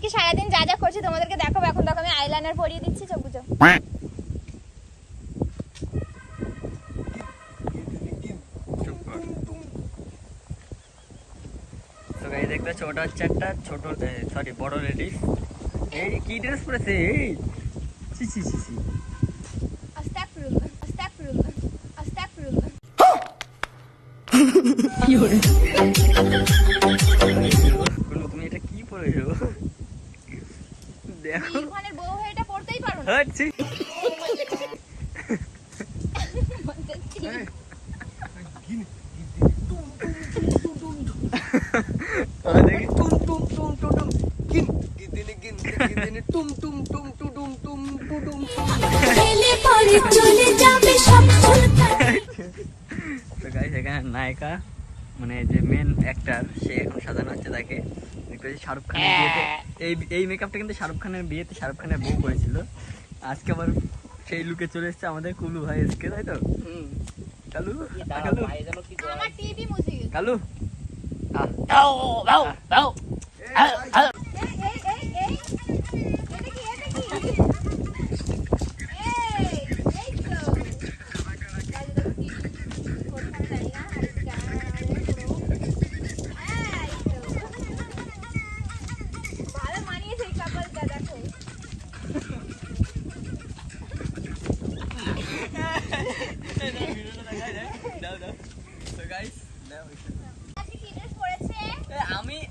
আজকে সারাদিন যা যা করছি তোমাদেরকে দেখাবো। এখন দেখো আমি আইলাইনার পরিয়ে দিচ্ছি, চোখ বুঝো। তো গাইস দেখতে পাচ্ছ ওটা হচ্ছে একটা ছোট সরি বড় লেডিস। এই কি ড্রেস পরেছে এই ছি ছি ছি ছি আস্তাগফিরুল্লাহ আস্তাগফিরুল্লাহ আস্তাগফিরুল্লাহ। কি হলো তুমি এটা কি পরেছো? দেখো ইরফানের বউ হয়ে এটা পড়তেই পারো না। হচ্ছে নায়িকা মানে যে মেন অ্যাক্টর সে এখন সাজানো হচ্ছে তাকে শাহরুখ খানের বিয়েতে। এই মেকআপটা কিন্তু শাহরুখ খানের বিয়েতে শাহরুখ খানের বউ করেছিল। আজকে আবার সেই লুকে চলে এসেছে আমাদের কুলু ভাই এসকে, তাই তো? কালু কালু আমার টিভি মুছে গেছে। কালু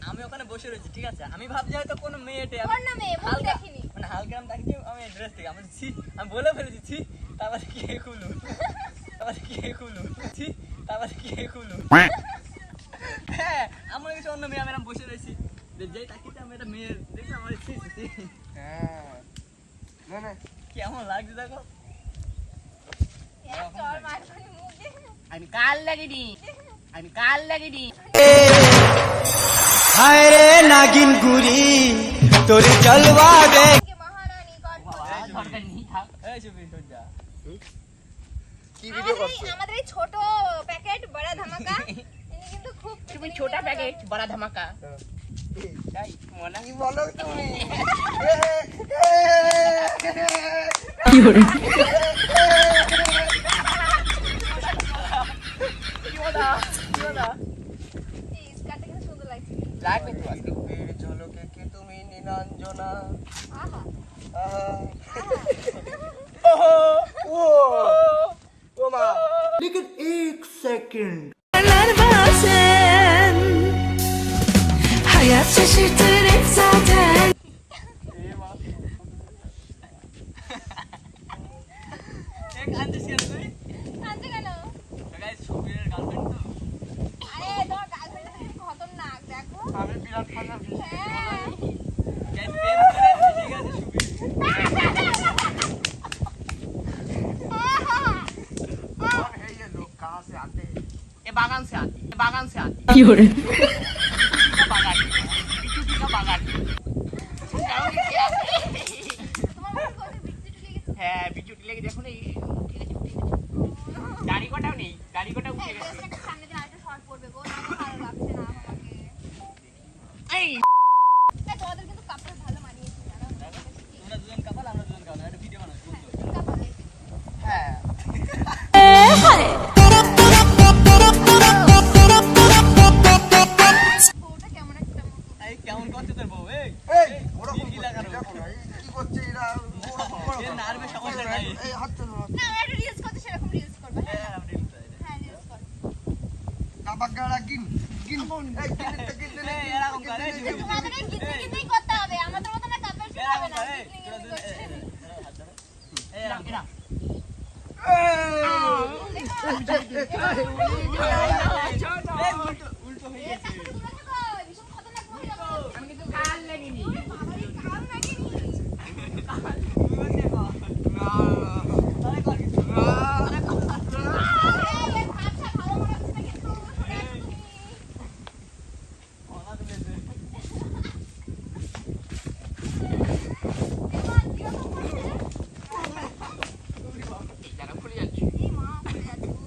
আমি ওখানে বসে রয়েছি, ঠিক আছে? আমি ভাবছি হয়তো কোনো মেয়েটে মানে হালকা আমি ড্রেস থেকে আমি বলে ফেলেছি তারপরে কে খুলু হ্যাঁ আমার কিছু অন্য মেয়ে আমি বসে রয়েছি যেই তাকিতে আমি একটা মেয়ে দেখলাম আমার কেমন লাগছে দেখো। আমি কাল লাগিনি हाय रे नागिन गुरी तोरी जलवा दे আমাদের এই ছোট প্যাকেট বড় ধামাকা। ইনি কিন্তু খুব তুমি ছোট প্যাকেট বড় ধামাকা তাই মনে কি বলো তুমি? কি হলো লাগবে তো রূপের ঝলকে কে তুমি নীলাঞ্জনা আহা ওহো ও ও মা लेकिन एक second hayat şaşırtır hep zaten এক আনতে ছিল তুই কাঁদছে কেন? গাইস সুবীরের গার্লফ্রেন্ড তো আরে তোমার গার্লফ্রেন্ড তো খুব খতরনাক, দেখো। আমি বিরাট ফানা হ্যাঁ গাইস প্রেম করে ঠিক আছে সুবীর और है ये लोग कहां से आते हैं? ये बागान से आते কি হলো बागान তোমার মনে করছে বিচ্ছি টুলে গেছে। হ্যাঁ বিজুটি লেগে দেখো না গাড়ি কোটাও নেই গাড়ি কোটা উঠে গেছে একটা সামনে দিয়ে আরেকটা শর্ট পড়বে গো, না ভালো লাগছে না আমাকে। এই তোমাদের কিন্তু কাপড় ভালো মানিয়েছে, জানো? তোমরা দুজন কাপাল আমরা দুজন কাপাল একটা ভিডিও বানাবো কাপড় হ্যাঁ বউটা কেমন একটা এই কেমন করতে তোর বউ এই এই ওরা কি লাগানো কি করছে এরা এর নার্ভে সমস্যা নাই এই হাত তো না, আমরা একটা রিলস করতে সেরকম রিলস করবো। হ্যাঁ হ্যাঁ রিলস কর। কাবাগাড়া গিন গিন এই গিন এরকম করে তোমাদের এই গিজনি করতে হবে, আমাদের মতো না কাপড় ছিল হবে না। এরকম এরা উল্টো হয়ে গেছে ভীষণ খতরনাক মহিলা। আমি কিন্তু কাল লাগিনি আমারই কাল লাগেনি। তাহলে কর কিছু এই ভাবটা ভালো মনে হচ্ছে না কিন্তু সরে আসছি। ওনা দিলে জায়গা খুলে যাচ্ছে এই মা, খুলে যাচ্ছে গো।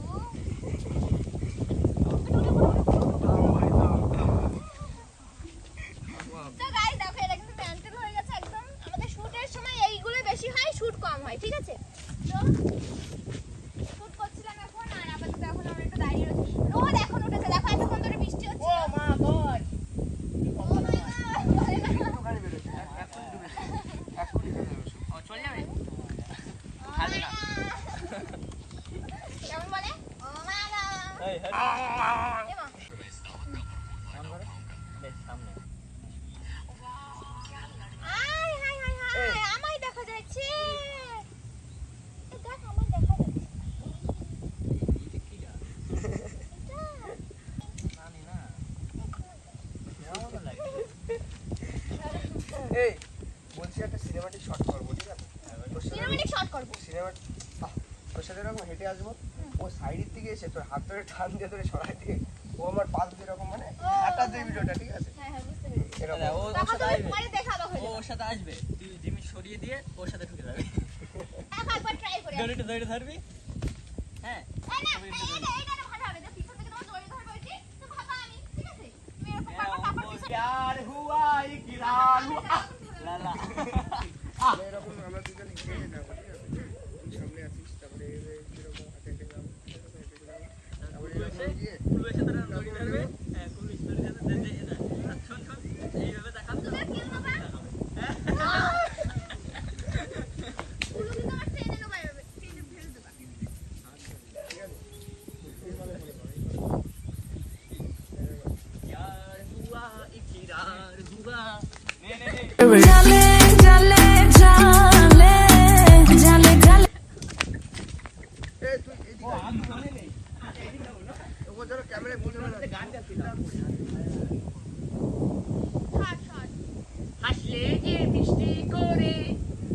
এই বলছি একটা সিনেমাটিক শট করবো, ঠিক আছে? সিনেমাটিক শট করব। সিনেমাটিক ওর সাথে এরকম হেঁটে আসবো, ও সাইডের দিকে এসে তোর হাত ধরে টান দিয়ে ধরে সরাই দিয়ে ও আমার পাশ দিয়ে এরকম মানে হাঁটা দিয়ে ভিডিওটা, ঠিক আছে? হ্যাঁ হ্যাঁ বুঝতে পেরেছি। এরকম ও ওর তখন সাথে তুমি আসবে, পরে দেখা হবে ও ওর সাথে আসবে, তুই জিমি সরিয়ে দিয়ে ওর সাথে ঢুকে যাবে। একবার ট্রাই করে ধরে ধরে ধরবি, হ্যাঁ এটা ভালো হবে। পিছন থেকে তোমার জড়িয়ে ধরবো এটি, তো ভাবা আমি, ঠিক আছে? তুমি এরকম পাপা পিছন प्यार हुआ इकरार हुआ লালা এরকম আমরা দুজন হেঁটে হেঁটে যাবো, ঠিক আছে? তুই সামনে আছিস, তারপরে এরকম হাতে হেঁটে যাবো, তারপরে এরকম গিয়ে কুলু এসে তোরা জড়িয়ে ধরবে, হ্যাঁ কুলু এসে ধরে ধরে শোন শোন এইভাবে দেখাবি। তুমি কি বাবা? পুরো কি তোমার ট্রেনে নেবা হবে? ট্রেনে ফেলে দেবা। प्यार हुआ इकरार हुआ Jale, jale, jale, jale, jale. এই তুই এদিকে ও যেন ক্যামেরায় বুঝে না শট শট। হাসলে যে মিষ্টি করে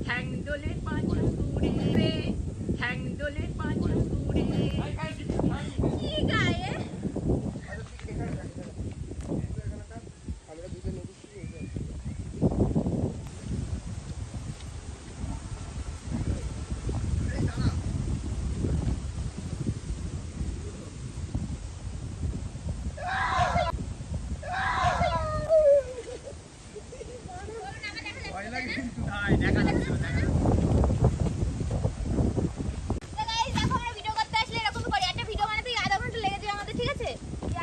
ঠ্যাং দোলে পাঁচা তুড়ে রে ঠ্যাং দোলে পাঁচা তুড়ে কি গায়ে? আমরা দুজন নদী তো গাইস দেখো আমরা ভিডিও করতে আসলে এরকম করি। একটা ভিডিও বানাতে আধা ঘন্টা লেগে যায় আমাদের, ঠিক আছে?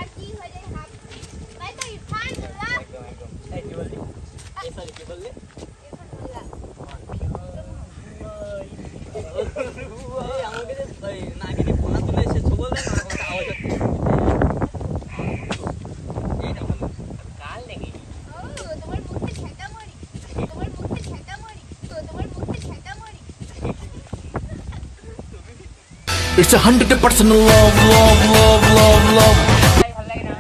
আর কি হয়ে যায় হাফ। তাই তো ইরফান লাভ এই কি বললি, এই সরি কি বললি, এই আমাকে যে ওই নাকি যে ফোনা তুলে সে ছবল দেয় না, ওটা আওয়াজ হচ্ছে এইটা বললি। কাল লেগে ও তোমার মুখে ছেঁকা মরি, তোমার মুখে ছেঁকা মরি, তো তোমার মুখে ছেঁকা মরি। It's 100% love, love, love, love, love. ভালো লাগে না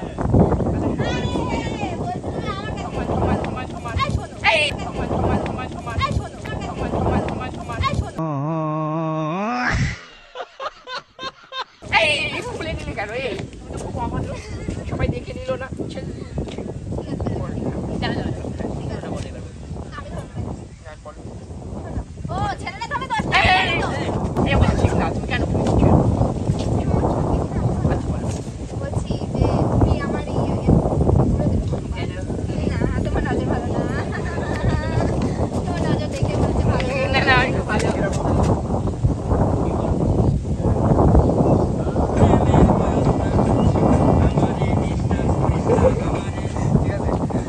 আরে বলছি তুমি আমার কাছে সমান সমান সমান এই শোনো সমান সমান সমান সমান এই শোনো সমান সমান সমান সমান এই শোনো এই খুলে নিলে কেন এই তুমি তো খুব অভদ্র সবাই দেখে নিল না ছেলে দাঁড়া দাঁড়া ঠিক আছে বলে এবার বল। আমি ধরবো। হ্যাঁ বল। ও ছেলেটা তবে 10 টাকা দেবে তো। এই বলছি ঠিক না তুমি কেন খুলেছো বলছি যে তুমি আমার না তোমার নজর ভালো না, তোমার নজর দেখে বলছে ভালো না না আমি খুব ভালো ঠিক আছে?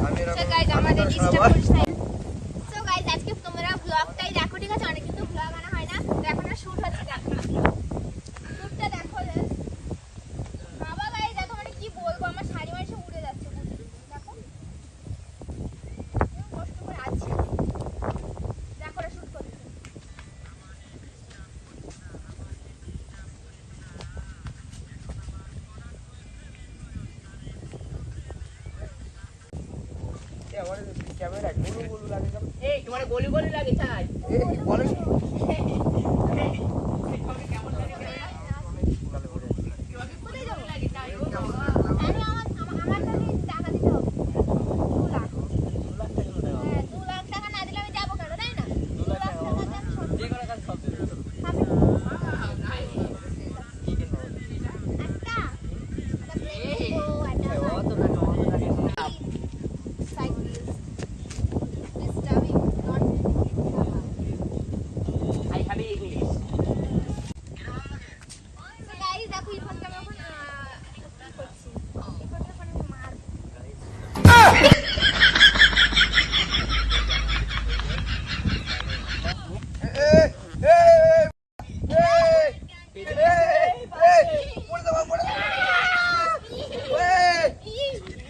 আমি So এরকম guys, আমাদের আমি ডিস্টার্ব আবার- করছে না। So guys, আজকে তোমরা ব্লগটাই দেখো, ঠিক আছে? অনেক কিন্তু ব্লগ আনা হয় না, তো এখন শুট হচ্ছে, দেখো শুটটা দেখো just। বাবা guys, দেখো মানে কি বলবো, আমার শাড়ি মাড়ি সব উড়ে যাচ্ছে বুঝলি? দেখো আমি কষ্ট করে আছি, দেখো ওরা শুট করছে। এ আমার ক্যামেরা গুলু গুলু লাগে কেন? এই তোমার গলি গলি লাগে চাই এই বলেন কোথায় যাবো? আমি আমার কাছে টাকা দিতে হবে 2 লাখ। হ্যাঁ 2 লাখ টাকা না দিলে আমি যাবো কেন, তাই না? 2 লাখ টাকা দিয়ে আমি সব যে কোনো কাজ সব দিবে। খাবো। কি কিনবো বল? একটা ও একটা অত টাকা অত টাকা এখন cyclist disturbing not I have English so guys দেখো ইরফানকে আমি এখন কি করছি, ইরফানকে এখন আমি মার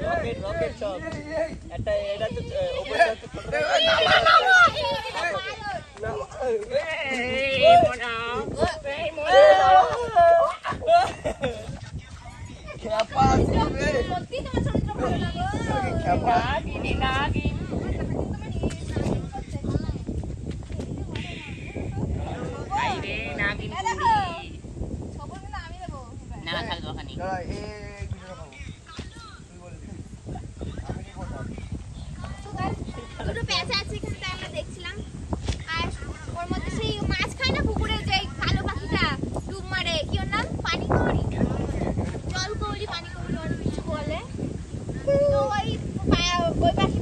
রকেট রকেট সব একটা এটা তো উপরে হচ্ছে ছোট এই মোনা এই মোনা সত্যি তোমার চরিত্র ভালো লাগো নাগিনি নাগিনি মাছ আছে এখানে, তাই আমরা দেখছিলাম। আর ওর মধ্যে সেই মাছ খায় না পুকুরে, যে কালো পাখিটা ডুব মারে, কি ওর নাম? পানি কৌড়ি, জল কৌড়ি, পানি কৌড়ি, ওর কিছু বলে। তো ওই পাখিটা